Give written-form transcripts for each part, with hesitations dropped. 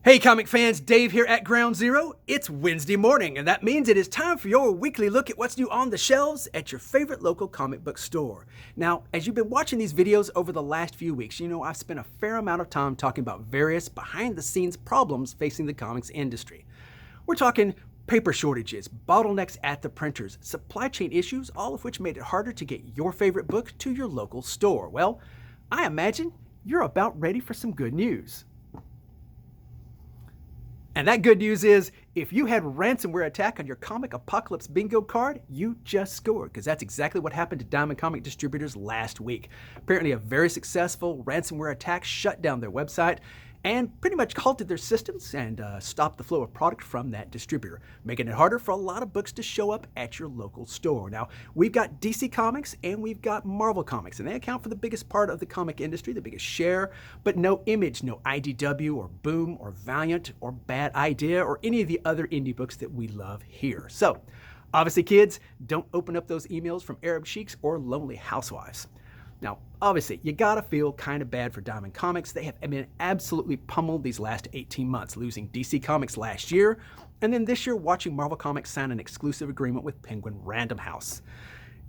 Hey comic fans, Dave here at Ground Zero. It's Wednesday morning, and that means it is time for your weekly look at what's new on the shelves at your favorite local comic book store. Now, as you've been watching these videos over the last few weeks, you know I've spent a fair amount of time talking about various behind-the-scenes problems facing the comics industry. We're talking paper shortages, bottlenecks at the printers, supply chain issues, all of which made it harder to get your favorite book to your local store. Well, I imagine you're about ready for some good news. And that good news is, if you had ransomware attack on your Comic Apocalypse bingo card, you just scored, because that's exactly what happened to Diamond Comic Distributors last week. Apparently a very successful ransomware attack shut down their website and pretty much halted their systems and stopped the flow of product from that distributor, making it harder for a lot of books to show up at your local store. Now, we've got DC Comics and we've got Marvel Comics, and they account for the biggest part of the comic industry, the biggest share, but no Image, no IDW or Boom or Valiant or Bad Idea or any of the other indie books that we love here. So, obviously kids, don't open up those emails from Arab sheiks or lonely housewives. Now, obviously, you gotta feel kind of bad for Diamond Comics. They have been absolutely pummeled these last 18 months, losing DC Comics last year, and then this year watching Marvel Comics sign an exclusive agreement with Penguin Random House.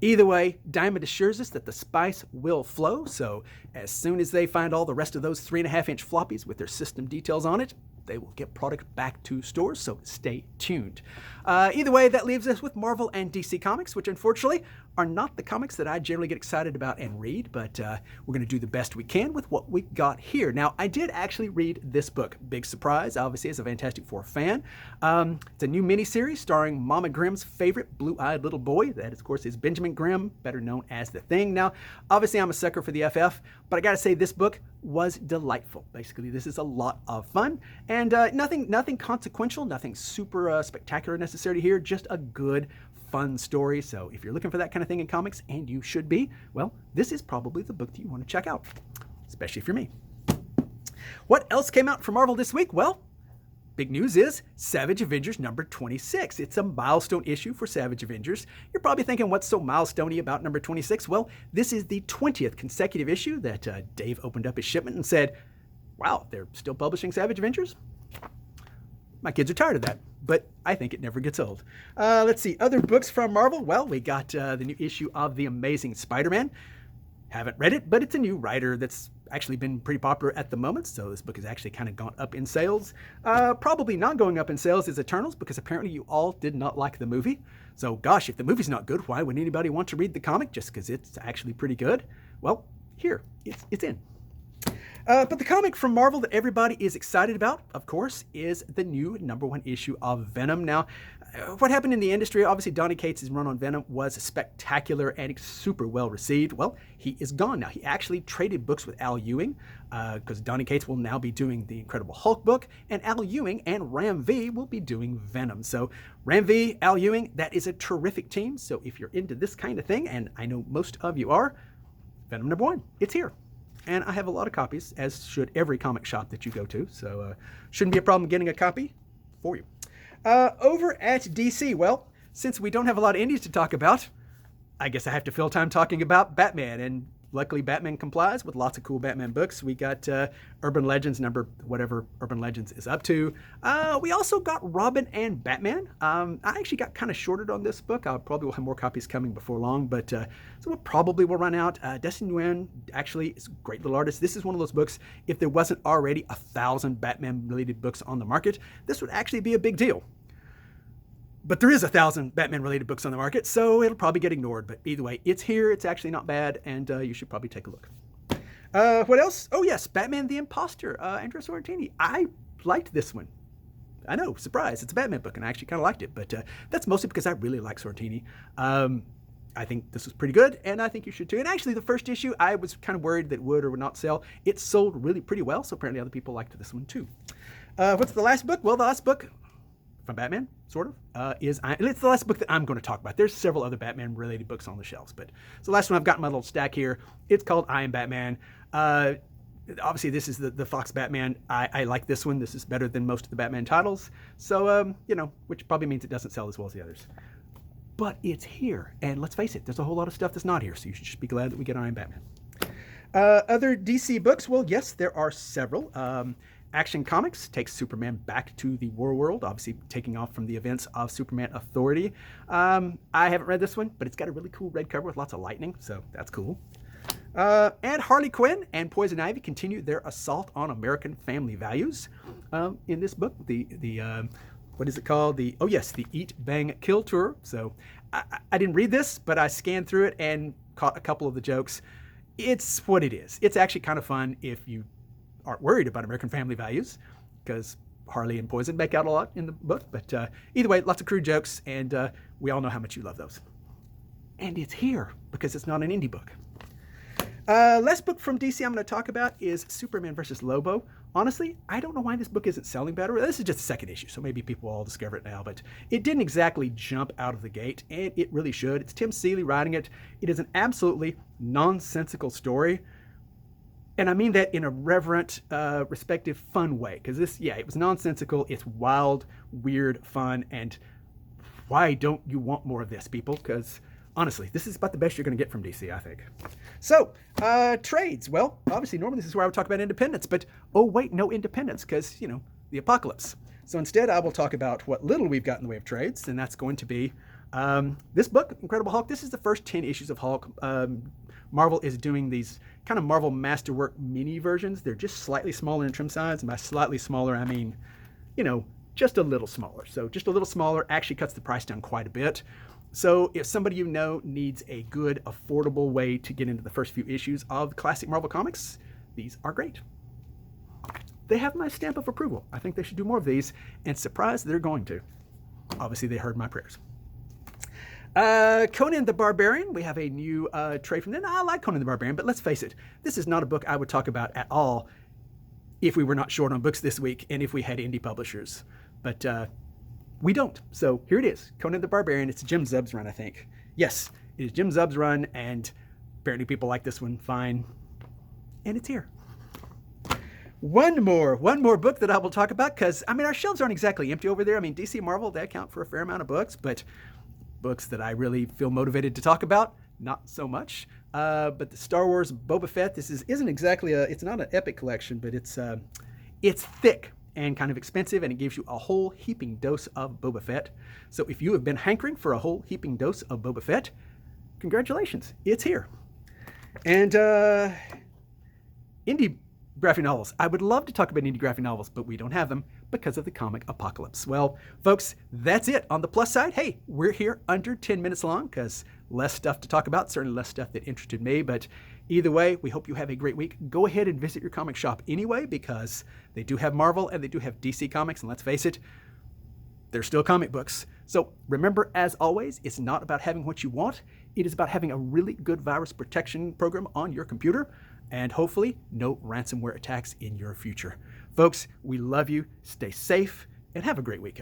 Either way, Diamond assures us that the spice will flow, so as soon as they find all the rest of those 3.5-inch floppies with their system details on it, they will get product back to stores, so stay tuned. Either way, that leaves us with Marvel and DC Comics, which unfortunately are not the comics that I generally get excited about and read, but we're going to do the best we can with what we got here. Now, I did actually read this book. Big surprise, obviously, as a Fantastic Four fan. It's a new miniseries starring Mama Grimm's favorite blue-eyed little boy. That, of course, is Benjamin Grimm, better known as The Thing. Now, obviously, I'm a sucker for the FF, but I got to say this book was delightful. Basically, this is a lot of fun, and nothing consequential, nothing super spectacular necessary here, just a good, fun story. So if you're looking for that kind of thing in comics, and you should be, well, this is probably the book that you want to check out, especially if you're me. What else came out from Marvel this week? Well, big news is Savage Avengers number 26. It's a milestone issue for Savage Avengers. You're probably thinking, what's so milestone-y about number 26? Well, this is the 20th consecutive issue that Dave opened up his shipment and said, wow, they're still publishing Savage Avengers? My kids are tired of that, but I think it never gets old. Let's see, other books from Marvel. Well, we got the new issue of The Amazing Spider-Man. Haven't read it, but it's a new writer that's actually been pretty popular at the moment, so this book has actually kind of gone up in sales. Probably not going up in sales is Eternals, because apparently you all did not like the movie. So gosh, if the movie's not good, why would anybody want to read the comic just because it's actually pretty good? Well, here, it's in. But the comic from Marvel that everybody is excited about, of course, is the new #1 issue of Venom. Now, what happened in the industry, obviously Donny Cates' run on Venom was spectacular and super well received. Well, he is gone now. He actually traded books with Al Ewing, because Donny Cates will now be doing the Incredible Hulk book, and Al Ewing and Ram V will be doing Venom. So Ram V, Al Ewing, that is a terrific team. So if you're into this kind of thing, and I know most of you are, Venom #1, it's here. And I have a lot of copies, as should every comic shop that you go to. So shouldn't be a problem getting a copy for you. Over at DC, well, since we don't have a lot of indies to talk about, I guess I have to fill time talking about Batman. And luckily, Batman complies with lots of cool Batman books. We got Urban Legends number, whatever Urban Legends is up to. We also got Robin and Batman. I actually got kind of shorted on this book. I probably will have more copies coming before long, but so it probably will run out. Dustin Nguyen actually is a great little artist. This is one of those books, if there wasn't already 1,000 Batman-related books on the market, this would actually be a big deal. But there is 1,000 Batman-related books on the market, so it'll probably get ignored. But either way, it's here. It's actually not bad, and you should probably take a look. What else? Oh, yes, Batman the Imposter, Andrea Sorrentini. I liked this one. I know, surprise. It's a Batman book, and I actually kind of liked it. But that's mostly because I really like Sorrentini. I think this was pretty good, and I think you should too. And actually, the first issue, I was kind of worried that it would or would not sell. It sold really pretty well, so apparently other people liked this one too. What's the last book? Well, the last book from Batman, sort of, it's the last book that I'm going to talk about. There's several other Batman-related books on the shelves, but it's the last one I've got in my little stack here. It's called I Am Batman. Obviously, this is the Fox Batman. I like this one. This is better than most of the Batman titles, so, which probably means it doesn't sell as well as the others. But it's here, and let's face it, there's a whole lot of stuff that's not here, so you should just be glad that we get I Am Batman. Other DC books, well, yes, there are several. Action Comics takes Superman back to the war world, obviously taking off from the events of Superman Authority. I haven't read this one, but it's got a really cool red cover with lots of lightning, so that's cool. And Harley Quinn and Poison Ivy continue their assault on American family values. In this book, what is it called? The Eat, Bang, Kill Tour. So I didn't read this, but I scanned through it and caught a couple of the jokes. It's what it is. It's actually kind of fun if you aren't worried about American family values, because Harley and Poison make out a lot in the book. But either way, lots of crude jokes, and we all know how much you love those. And it's here because it's not an indie book. Last book from DC I'm going to talk about is Superman vs. Lobo. Honestly, I don't know why this book isn't selling better. This is just the second issue, so maybe people will all discover it now, but it didn't exactly jump out of the gate, and it really should. It's Tim Seeley writing it. It is an absolutely nonsensical story, and I mean that in a reverent, respective, fun way, because it was nonsensical. It's wild, weird, fun, and why don't you want more of this, people? Because honestly, this is about the best you're going to get from DC, I think. So, trades. Well, obviously, normally this is where I would talk about independence, but oh wait, no independence, because, the apocalypse. So instead, I will talk about what little we've got in the way of trades, and that's going to be this book, Incredible Hulk. This is the first 10 issues of Hulk. Marvel is doing these kind of Marvel Masterwork mini versions. They're just slightly smaller in trim size, and by slightly smaller, I mean, just a little smaller. So just a little smaller actually cuts the price down quite a bit. So if somebody you know needs a good, affordable way to get into the first few issues of classic Marvel Comics, these are great. They have my stamp of approval. I think they should do more of these, and surprise, they're going to. Obviously, they heard my prayers. Conan the Barbarian, we have a new trade from them. I like Conan the Barbarian, but let's face it, this is not a book I would talk about at all if we were not short on books this week and if we had indie publishers. But we don't. So here it is, Conan the Barbarian. It's Jim Zub's run, I think. Yes, it is Jim Zub's run, and apparently people like this one fine. And it's here. One more book that I will talk about, because, our shelves aren't exactly empty over there. DC Marvel, they account for a fair amount of books, but books that I really feel motivated to talk about, not so much. But the Star Wars Boba Fett, this isn't exactly it's not an epic collection, but it's thick and kind of expensive, and it gives you a whole heaping dose of Boba Fett. So if you have been hankering for a whole heaping dose of Boba Fett, congratulations, it's here. And indie graphic novels. I would love to talk about indie graphic novels, but we don't have them because of the comic apocalypse. Well, folks, that's it. On the plus side, hey, we're here under 10 minutes long because less stuff to talk about, certainly less stuff that interested me, but either way, we hope you have a great week. Go ahead and visit your comic shop anyway, because they do have Marvel and they do have DC Comics, and let's face it, they're still comic books. So remember, as always, it's not about having what you want. It is about having a really good virus protection program on your computer, and hopefully no ransomware attacks in your future. Folks, we love you. Stay safe and have a great week.